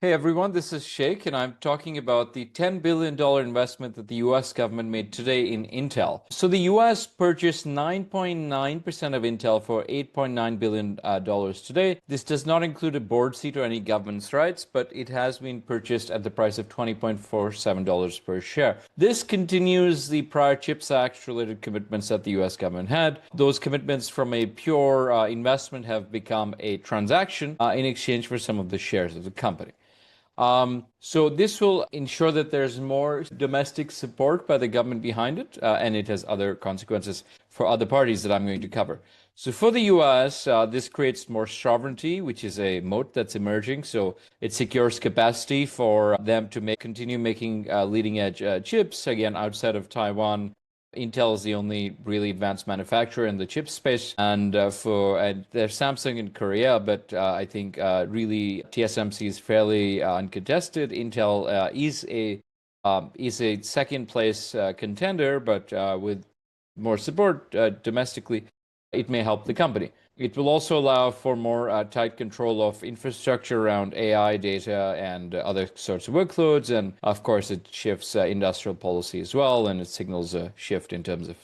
Hey everyone, this is Sheikh, and I'm talking about the $10 billion investment that the US government made today in Intel. So the US purchased 9.9% of Intel for $8.9 billion today. This does not include a board seat or any governance rights, but it has been purchased at the price of $20.47 per share. This continues the prior CHIPS Act related commitments that the US government had. Those commitments from a pure investment have become a transaction in exchange for some of the shares of the company. So this will ensure that there's more domestic support by the government behind it, and it has other consequences for other parties that I'm going to cover. So for the US, this creates more sovereignty, which is a moat that's emerging. So it secures capacity for them to continue making leading edge chips, again, outside of Taiwan. Intel is the only really advanced manufacturer in the chip space, and there's Samsung in Korea, but I think really TSMC is fairly uncontested. Intel is a second place contender, but with more support domestically, it may help the company. It will also allow for more tight control of infrastructure around AI data and other sorts of workloads. And of course, it shifts industrial policy as well, and it signals a shift in terms of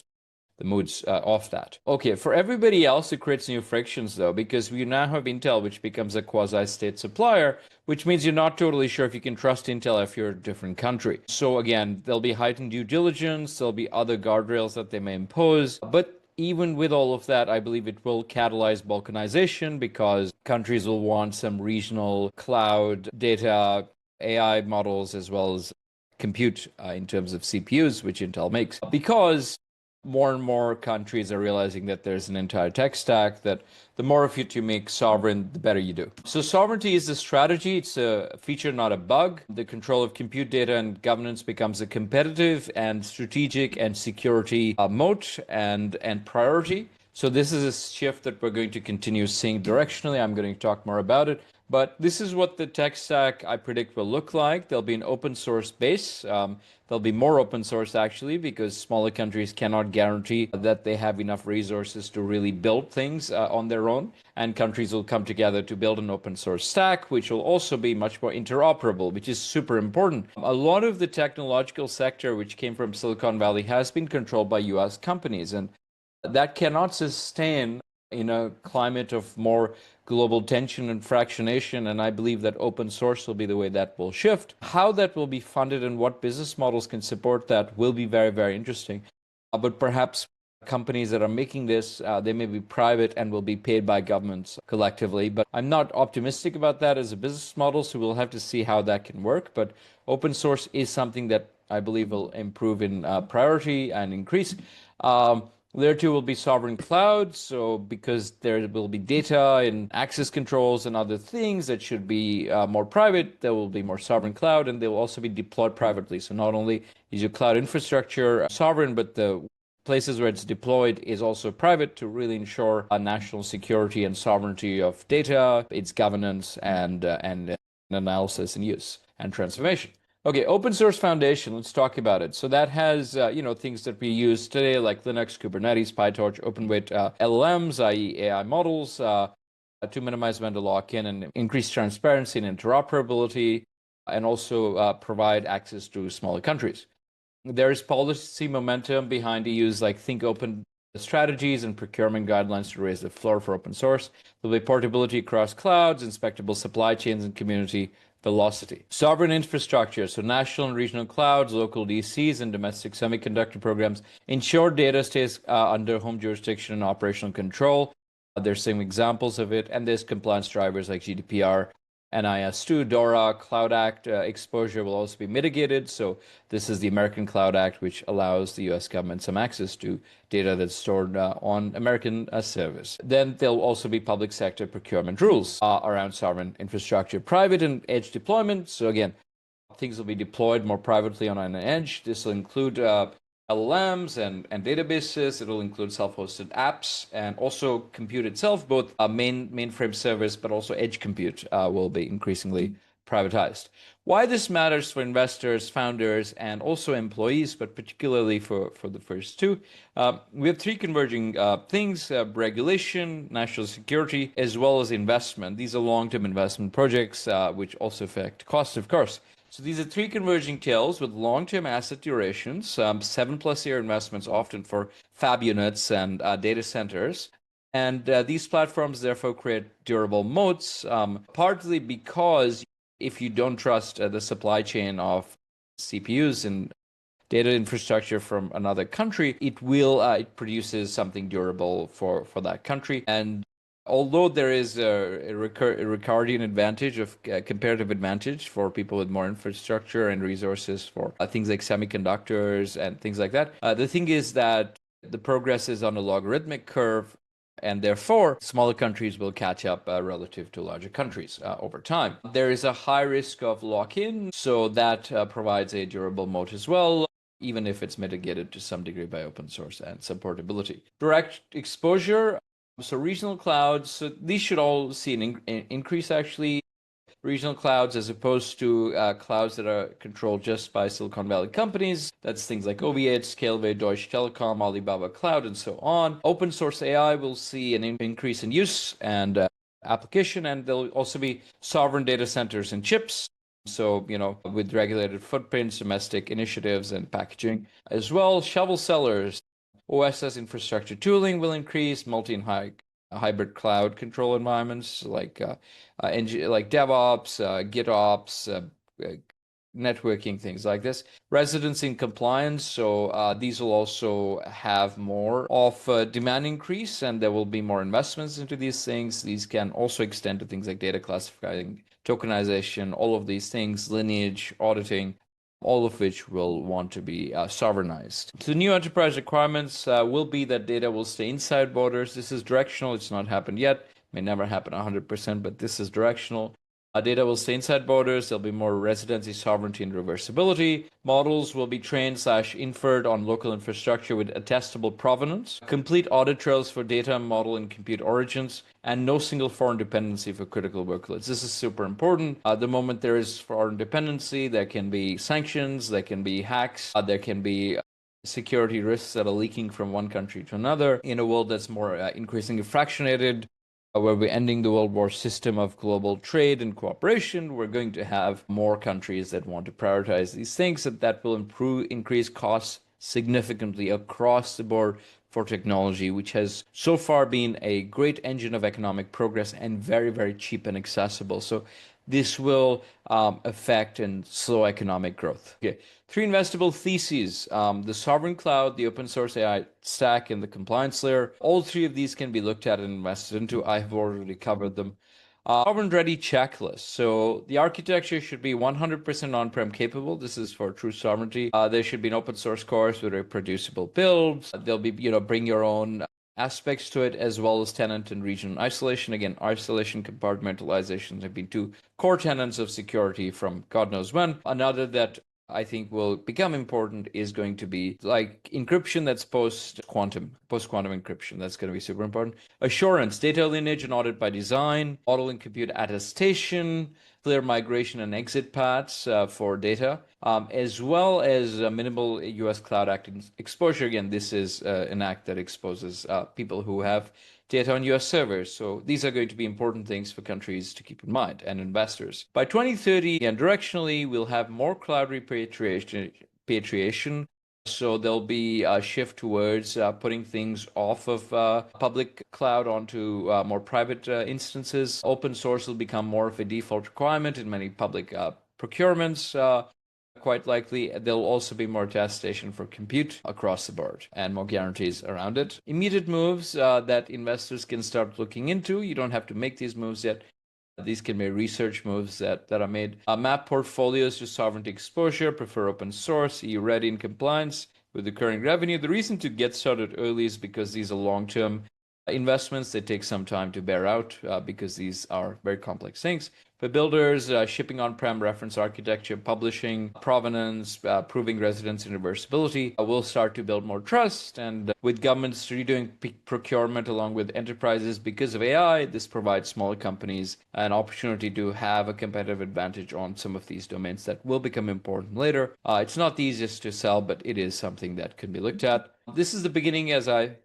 the moods of that. Okay, for everybody else, it creates new frictions though, because we now have Intel, which becomes a quasi-state supplier, which means you're not totally sure if you can trust Intel if you're a different country. So again, there'll be heightened due diligence, there'll be other guardrails that they may impose, but even with all of that, I believe it will catalyze balkanization because countries will want some regional cloud data, AI models, as well as compute in terms of CPUs, which Intel makes. Because more and more countries are realizing that there's an entire tech stack that the more of it you make sovereign, the better you do. So sovereignty is the strategy. It's a feature, not a bug. The control of compute data and governance becomes a competitive and strategic and security moat and priority. So this is a shift that we're going to continue seeing directionally. I'm going to talk more about it. But this is what the tech stack, I predict, will look like. There'll be an open source base. There'll be more open source, actually, because smaller countries cannot guarantee that they have enough resources to really build things on their own. And countries will come together to build an open source stack, which will also be much more interoperable, which is super important. A lot of the technological sector, which came from Silicon Valley, has been controlled by US companies. And that cannot sustain in a climate of more global tension and fractionation, and I believe that open source will be the way that will shift. How that will be funded and what business models can support that will be very, very interesting. But perhaps companies that are making this, they may be private and will be paid by governments collectively. But I'm not optimistic about that as a business model, so we'll have to see how that can work. But open source is something that I believe will improve in priority and increase. There too will be sovereign clouds, so because there will be data and access controls and other things that should be more private, there will be more sovereign cloud, and they will also be deployed privately. So not only is your cloud infrastructure sovereign, but the places where it's deployed is also private to really ensure national security and sovereignty of data, its governance and analysis and use and transformation. Okay, open source foundation, let's talk about it. So that has, things that we use today like Linux, Kubernetes, PyTorch, open-weight LLMs, i.e. AI models, to minimize vendor lock-in and increase transparency and interoperability, and also provide access to smaller countries. There is policy momentum behind EU's like Think Open strategies and procurement guidelines to raise the floor for open source. There'll be portability across clouds, inspectable supply chains, and community velocity. Sovereign infrastructure, so national and regional clouds, local DCs, and domestic semiconductor programs ensure data stays under home jurisdiction and operational control. There's some examples of it, and there's compliance drivers like GDPR, NIS2, DORA, Cloud Act exposure will also be mitigated. So this is the American Cloud Act, which allows the US government some access to data that's stored on American service. Then there'll also be public sector procurement rules around sovereign infrastructure, private and edge deployment. So again, things will be deployed more privately on an edge. This will include LLMs and databases. It'll include self-hosted apps and also compute itself, both mainframe servers, but also edge compute will be increasingly privatized. Why this matters for investors, founders, and also employees, but particularly for the first two, we have three converging things: regulation, national security, as well as investment. These are long-term investment projects, which also affect cost, of course. So these are three converging tails with long-term asset durations, 7+ year investments, often for fab units and data centers. And these platforms therefore create durable moats, partly because if you don't trust the supply chain of CPUs and data infrastructure from another country, it produces something durable for that country. And although there is a Ricardian advantage of comparative advantage for people with more infrastructure and resources for things like semiconductors and things like that, the thing is that the progress is on a logarithmic curve, and therefore smaller countries will catch up relative to larger countries over time. There is a high risk of lock-in, so that provides a durable moat as well, even if it's mitigated to some degree by open source and supportability. Direct exposure, so regional clouds, so these should all see an increase actually. Regional clouds as opposed to clouds that are controlled just by Silicon Valley companies. That's things like OVH, Scaleway, Deutsche Telekom, Alibaba Cloud, and so on. Open source AI will see an increase in use and application, and there'll also be sovereign data centers and chips. So, with regulated footprints, domestic initiatives, and packaging as well. Shovel sellers, OSS infrastructure tooling will increase, multi and hybrid cloud control environments like DevOps, GitOps, networking, things like this. Residency and compliance. So these will also have more of a demand increase, and there will be more investments into these things. These can also extend to things like data classifying, tokenization, all of these things, lineage, auditing, all of which will want to be sovereignized. So the new enterprise requirements will be that data will stay inside borders. This is directional. It's not happened yet. May never happen 100%, but this is directional. Data will stay inside borders. There'll be more residency, sovereignty, and reversibility. Models will be trained/inferred on local infrastructure with attestable provenance. Complete audit trails for data, model, and compute origins, and no single foreign dependency for critical workloads. This is super important. The moment there is foreign dependency, there can be sanctions, there can be hacks, there can be security risks that are leaking from one country to another. In a world that's more increasingly fractionated, where we're ending the World War system of global trade and cooperation, we're going to have more countries that want to prioritize these things, and that will increase costs significantly across the board for technology, which has so far been a great engine of economic progress and very, very cheap and accessible. So this will affect and slow economic growth. Okay. 3 investable theses: the sovereign cloud, the open source AI stack, and the compliance layer. All 3 of these can be looked at and invested into. I have already covered them. Sovereign ready checklist. So the architecture should be 100% on-prem capable. This is for true sovereignty. There should be an open source course with reproducible builds. There'll be, bring your own aspects to it, as well as tenant and region isolation. Again, isolation, compartmentalization have been 2 core tenets of security from God knows when. Another that I think will become important is going to be like encryption that's post-quantum encryption. That's going to be super important. Assurance, data lineage and audit by design, model and compute attestation, clear migration and exit paths for data, as well as minimal U.S. Cloud Act exposure. Again, this is an act that exposes people who have data on U.S. servers. So these are going to be important things for countries to keep in mind and investors. By 2030, and directionally, we'll have more cloud repatriation. So there'll be a shift towards putting things off of public cloud onto more private instances. Open source will become more of a default requirement in many public procurements. Quite likely, there'll also be more attestation for compute across the board and more guarantees around it. Immediate moves that investors can start looking into. You don't have to make these moves yet. These can be research moves that are made. Map portfolios to sovereignty exposure, prefer open source, EU ready and compliance with recurring revenue. The reason to get started early is because these are long-term investments. They take some time to bear out because these are very complex things. For builders, shipping on-prem reference architecture, publishing, provenance, proving residence and reversibility will start to build more trust. And with governments redoing procurement along with enterprises because of AI, this provides smaller companies an opportunity to have a competitive advantage on some of these domains that will become important later. It's not the easiest to sell, but it is something that can be looked at. This is the beginning, as I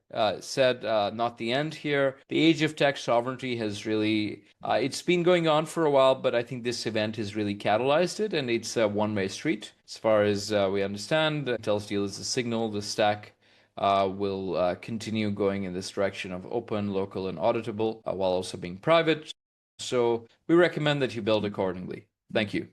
said, not the end here. The age of tech sovereignty has really, it's been going on for a while, but I think this event has really catalyzed it, and it's a one-way street. As far as we understand, Intel's deal is a signal. The stack will continue going in this direction of open, local, and auditable, while also being private. So we recommend that you build accordingly. Thank you.